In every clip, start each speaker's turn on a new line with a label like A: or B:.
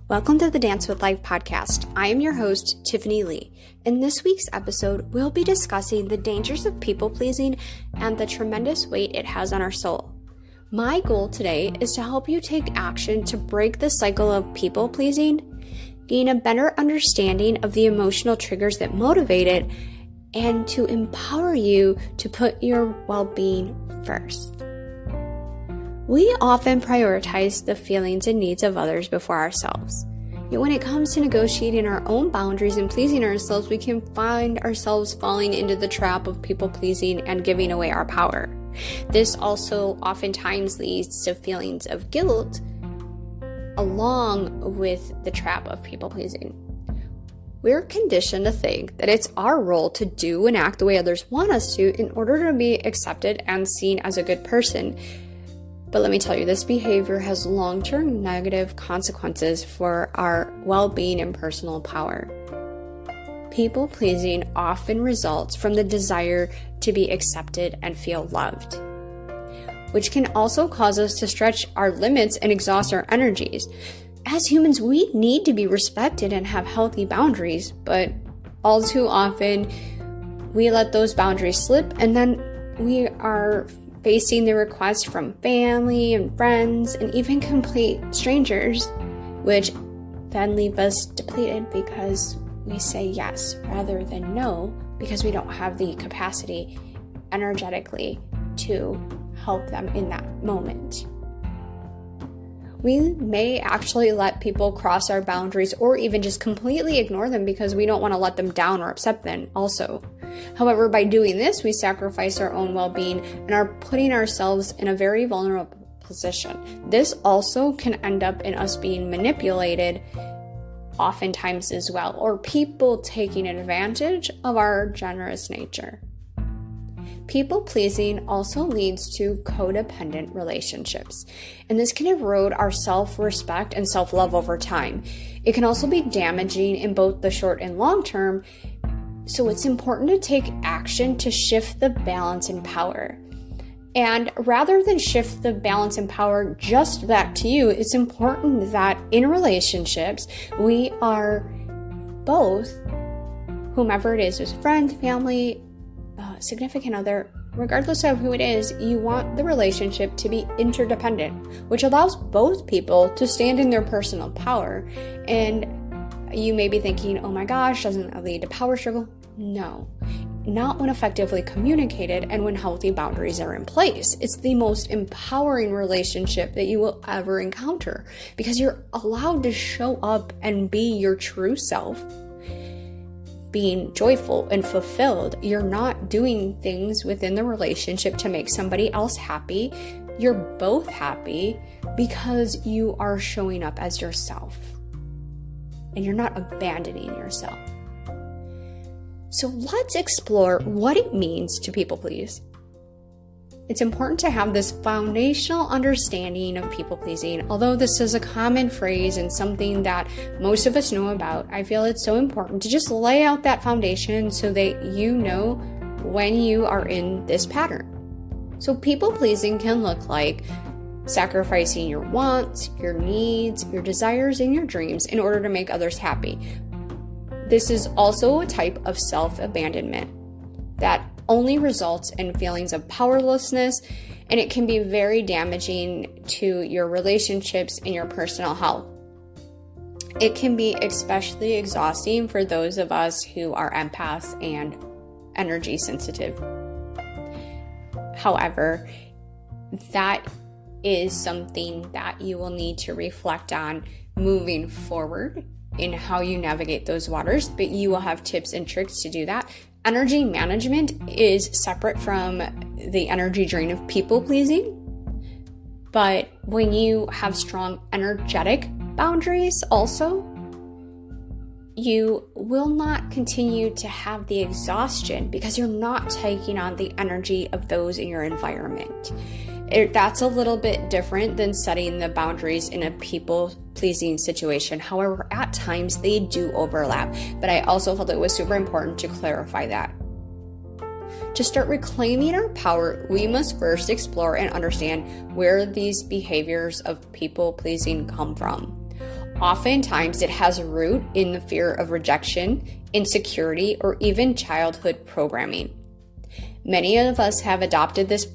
A: Welcome to the Dance with Life podcast. I am your host, Tiffany Lee. In this week's episode, we'll be discussing the dangers of people-pleasing and the tremendous weight it has on our soul. My goal today is to help you take action to break the cycle of people-pleasing, gain a better understanding of the emotional triggers that motivate it, and to empower you to put your well-being first. We often prioritize the feelings and needs of others before ourselves. Yet when it comes to negotiating our own boundaries and pleasing ourselves, we can find ourselves falling into the trap of people-pleasing and giving away our power. This also oftentimes leads to feelings of guilt, along with the trap of people-pleasing. We're conditioned to think that it's our role to do and act the way others want us to in order to be accepted and seen as a good person. But let me tell you, this behavior has long-term negative consequences for our well-being and personal power. People-pleasing often results from the desire to be accepted and feel loved, which can also cause us to stretch our limits and exhaust our energies. As humans, we need to be respected and have healthy boundaries, but all too often, we let those boundaries slip, and then we are facing the requests from family and friends and even complete strangers, which then leave us depleted because we say yes rather than no because we don't have the capacity energetically to help them in that moment. We may actually let people cross our boundaries or even just completely ignore them because we don't want to let them down or upset them also. However, by doing this, we sacrifice our own well-being and are putting ourselves in a very vulnerable position. This also can end up in us being manipulated oftentimes as well, or people taking advantage of our generous nature. People-pleasing also leads to codependent relationships, and this can erode our self-respect and self-love over time. It can also be damaging in both the short and long term, so it's important to take action to shift the balance and power. And rather than shift the balance and power just back to you, it's important that in relationships, we are both, whomever it is friend, family, significant other, regardless of who it is, you want the relationship to be interdependent, which allows both people to stand in their personal power. And you may be thinking, oh my gosh, doesn't that lead to power struggle? No, not when effectively communicated and when healthy boundaries are in place. It's the most empowering relationship that you will ever encounter because you're allowed to show up and be your true self, being joyful and fulfilled. You're not doing things within the relationship to make somebody else happy. You're both happy because you are showing up as yourself and you're not abandoning yourself. So let's explore what it means to people please. It's important to have this foundational understanding of people-pleasing. Although this is a common phrase and something that most of us know about, I feel it's so important to just lay out that foundation so that you know when you are in this pattern. So people-pleasing can look like sacrificing your wants, your needs, your desires, and your dreams in order to make others happy. This is also a type of self-abandonment that only results in feelings of powerlessness, and it can be very damaging to your relationships and your personal health. It can be especially exhausting for those of us who are empaths and energy sensitive. However, that is something that you will need to reflect on moving forward in how you navigate those waters, but you will have tips and tricks to do that. Energy management is separate from the energy drain of people-pleasing, but when you have strong energetic boundaries also, you will not continue to have the exhaustion because you're not taking on the energy of those in your environment. That's a little bit different than setting the boundaries in a people-pleasing situation. However, at times they do overlap, but I also felt it was super important to clarify that. To start reclaiming our power, we must first explore and understand where these behaviors of people-pleasing come from. Oftentimes, it has a root in the fear of rejection, insecurity, or even childhood programming. Many of us have adopted this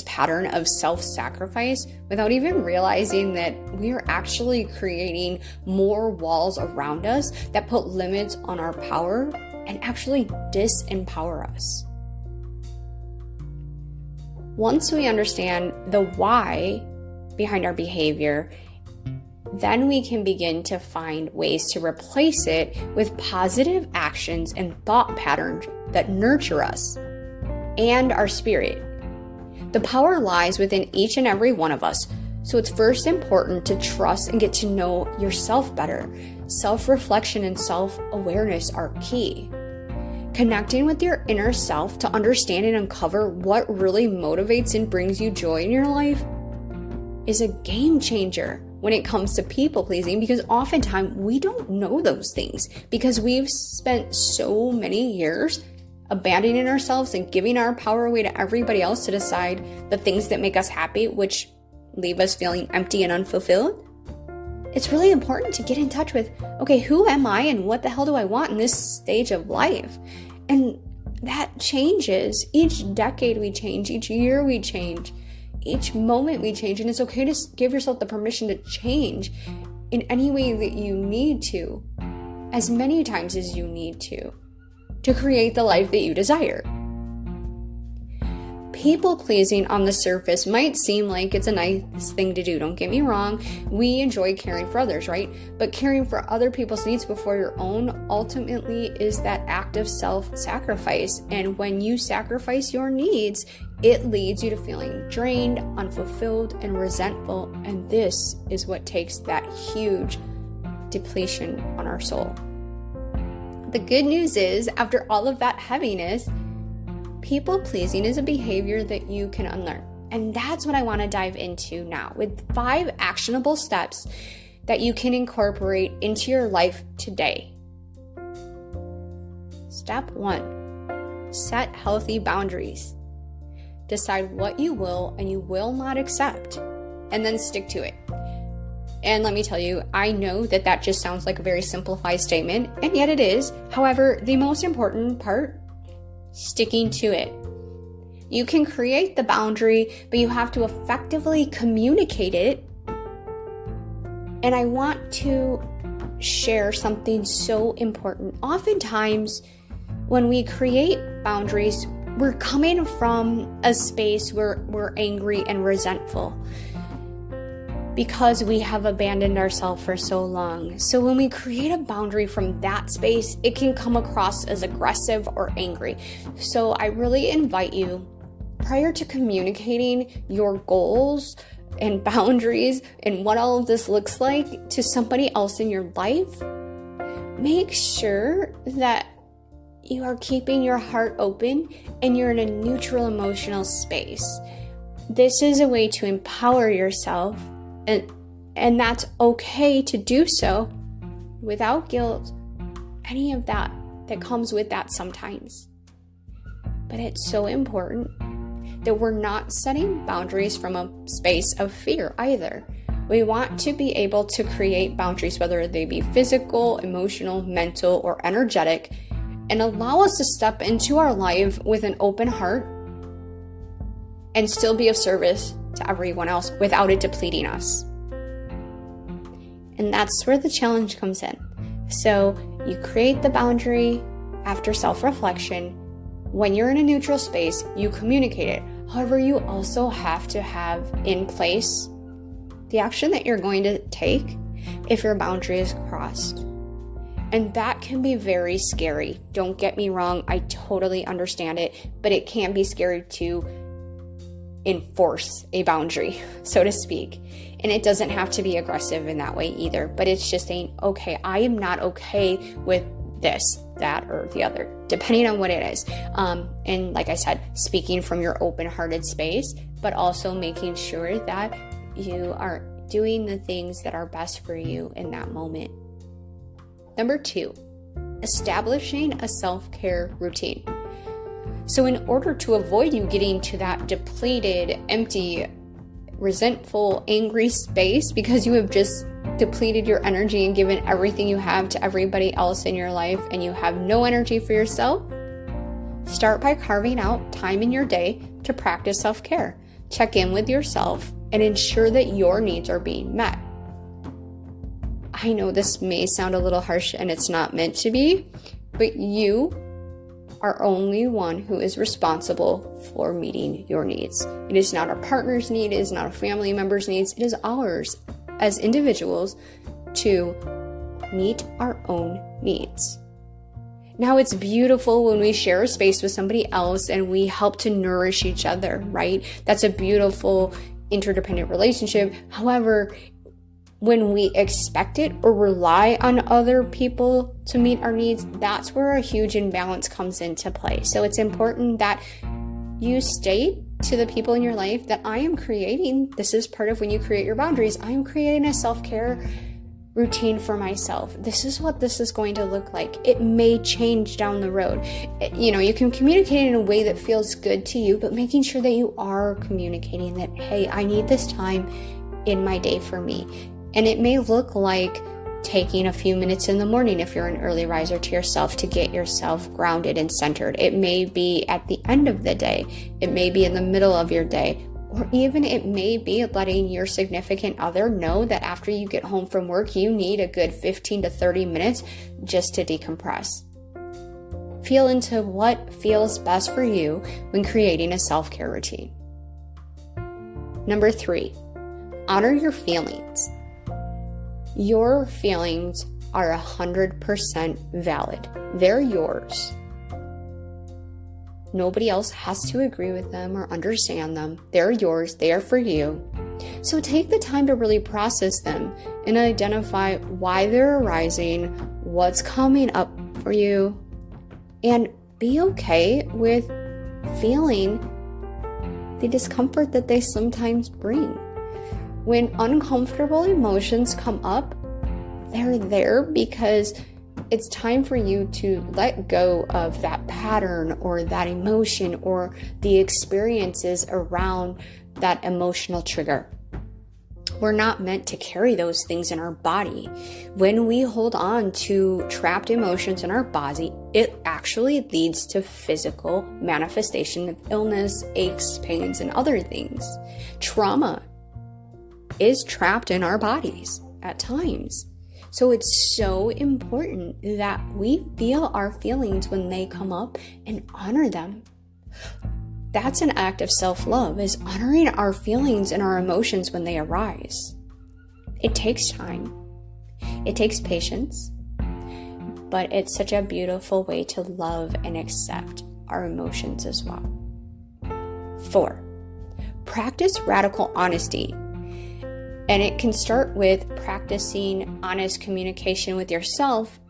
A: pattern of self-sacrifice without even realizing that we are actually creating more walls around us that put limits on our power and actually disempower us. Once we understand the why behind our behavior, then we can begin to find ways to replace it with positive actions and thought patterns that nurture us and our spirit. The power lies within each and every one of us, so it's first important to trust and get to know yourself better. Self-reflection and self-awareness are key. Connecting with your inner self to understand and uncover what really motivates and brings you joy in your life is a game changer when it comes to people pleasing, because oftentimes we don't know those things because we've spent so many years abandoning ourselves and giving our power away to everybody else to decide the things that make us happy, which leave us feeling empty and unfulfilled. It's really important to get in touch with, okay, who am I and what the hell do I want in this stage of life? And that changes. Each decade we change, each year we change. Each moment we change, and it's okay to give yourself the permission to change in any way that you need to, as many times as you need to create the life that you desire. People pleasing on the surface might seem like it's a nice thing to do. Don't get me wrong. We enjoy caring for others, right? But caring for other people's needs before your own ultimately is that act of self-sacrifice. And when you sacrifice your needs, it leads you to feeling drained, unfulfilled, and resentful. And this is what takes that huge depletion on our soul. The good news is, after all of that heaviness, people pleasing is a behavior that you can unlearn. And that's what I want to dive into now with 5 actionable steps that you can incorporate into your life today. Step 1, set healthy boundaries. Decide what you will and you will not accept, and then stick to it. And let me tell you, I know that just sounds like a very simplified statement, and yet it is. However, the most important part, sticking to it. You can create the boundary, but you have to effectively communicate it. And I want to share something so important. Oftentimes, when we create boundaries, we're coming from a space where we're angry and resentful because we have abandoned ourselves for so long. So when we create a boundary from that space, it can come across as aggressive or angry. So I really invite you, prior to communicating your goals and boundaries and what all of this looks like to somebody else in your life, make sure that you are keeping your heart open and you're in a neutral emotional space. This is a way to empower yourself, and that's okay to do so without guilt, any of that comes with that sometimes. But it's so important that we're not setting boundaries from a space of fear either. We want to be able to create boundaries, whether they be physical, emotional, mental, or energetic, and allow us to step into our life with an open heart and still be of service to everyone else without it depleting us. And that's where the challenge comes in. So you create the boundary after self-reflection. When you're in a neutral space, you communicate it. However, you also have to have in place the action that you're going to take if your boundary is crossed. And that can be very scary. Don't get me wrong, I totally understand it, but it can be scary to enforce a boundary, so to speak. And it doesn't have to be aggressive in that way either, but it's just saying, okay, I am not okay with this, that, or the other, depending on what it is. And like I said, speaking from your open-hearted space, but also making sure that you are doing the things that are best for you in that moment. Number 2, establishing a self-care routine. So in order to avoid you getting to that depleted, empty, resentful, angry space because you have just depleted your energy and given everything you have to everybody else in your life and you have no energy for yourself, start by carving out time in your day to practice self-care. Check in with yourself and ensure that your needs are being met. I know this may sound a little harsh and it's not meant to be, but you are only one who is responsible for meeting your needs. It is not our partner's need, it is not a family member's needs, it is ours as individuals to meet our own needs. Now, it's beautiful when we share a space with somebody else and we help to nourish each other, right? That's a beautiful interdependent relationship. However, when we expect it or rely on other people to meet our needs, that's where a huge imbalance comes into play. So it's important that you state to the people in your life that I am creating, this is part of when you create your boundaries, I am creating a self-care routine for myself. This is what this is going to look like. It may change down the road. You can communicate in a way that feels good to you, but making sure that you are communicating that, hey, I need this time in my day for me. And it may look like taking a few minutes in the morning if you're an early riser to yourself to get yourself grounded and centered. It may be at the end of the day. It may be in the middle of your day. Or even it may be letting your significant other know that after you get home from work, you need a good 15 to 30 minutes just to decompress. Feel into what feels best for you when creating a self-care routine. Number 3, honor your feelings. Your feelings are 100% valid. They're yours. Nobody else has to agree with them or understand them. They're yours. They are for you. So take the time to really process them and identify why they're arising, what's coming up for you, and be okay with feeling the discomfort that they sometimes bring. When uncomfortable emotions come up, they're there because it's time for you to let go of that pattern or that emotion or the experiences around that emotional trigger. We're not meant to carry those things in our body. When we hold on to trapped emotions in our body, it actually leads to physical manifestation of illness, aches, pains, and other things. Trauma is trapped in our bodies at times. So it's so important that we feel our feelings when they come up and honor them. That's an act of self-love, is honoring our feelings and our emotions when they arise. It takes time. It takes patience. But it's such a beautiful way to love and accept our emotions as well. 4, practice radical honesty. And it can start with practicing honest communication with yourself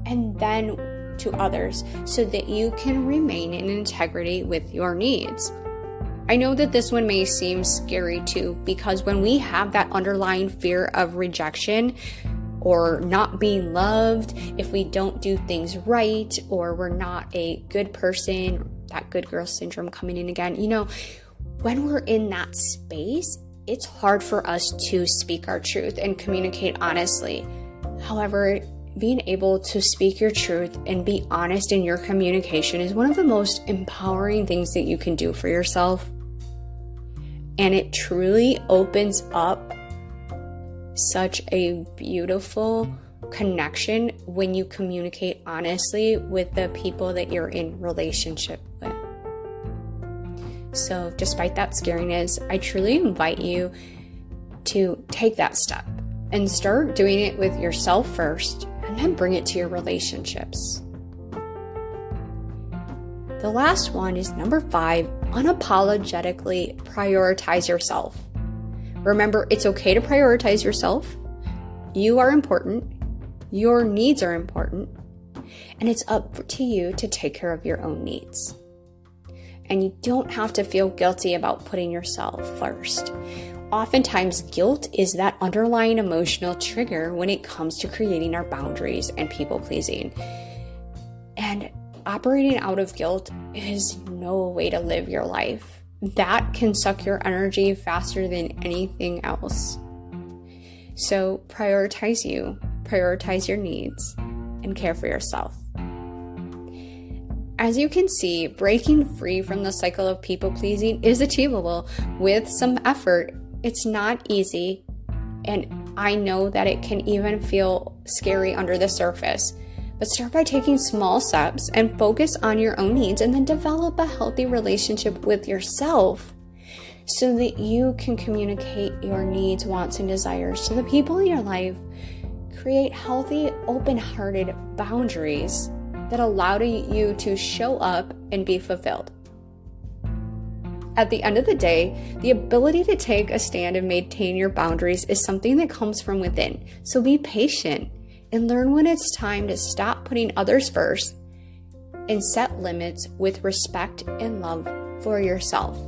A: and then to others so that you can remain in integrity with your needs. I know that this one may seem scary too, because when we have that underlying fear of rejection or not being loved, if we don't do things right or we're not a good person, that good girl syndrome coming in again, when we're in that space, it's hard for us to speak our truth and communicate honestly. However, being able to speak your truth and be honest in your communication is one of the most empowering things that you can do for yourself. And it truly opens up such a beautiful connection when you communicate honestly with the people that you're in relationship with. So despite that scariness, I truly invite you to take that step and start doing it with yourself first and then bring it to your relationships. The last one is number 5, unapologetically prioritize yourself. Remember, it's okay to prioritize yourself. You are important. Your needs are important. and it's up to you to take care of your own needs. And you don't have to feel guilty about putting yourself first. Oftentimes, guilt is that underlying emotional trigger when it comes to creating our boundaries and people pleasing. And operating out of guilt is no way to live your life. That can suck your energy faster than anything else. So prioritize you, prioritize your needs, and care for yourself. As you can see, breaking free from the cycle of people pleasing is achievable with some effort. It's not easy, and I know that it can even feel scary under the surface. But start by taking small steps and focus on your own needs, and then develop a healthy relationship with yourself so that you can communicate your needs, wants, and desires to the people in your life. Create healthy, open-hearted boundaries that allow you to show up and be fulfilled. At the end of the day, the ability to take a stand and maintain your boundaries is something that comes from within. So be patient and learn when it's time to stop putting others first and set limits with respect and love for yourself.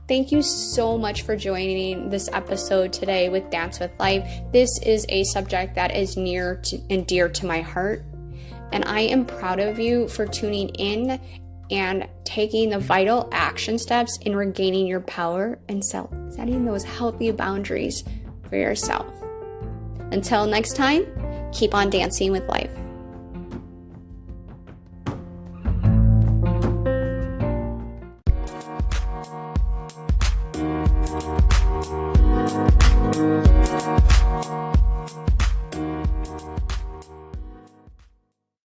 A: Thank you so much for joining this episode today with Dance with Life. This is a subject that is near and dear to my heart, and I am proud of you for tuning in and taking the vital action steps in regaining your power and setting those healthy boundaries for yourself. Until next time, keep on dancing with life.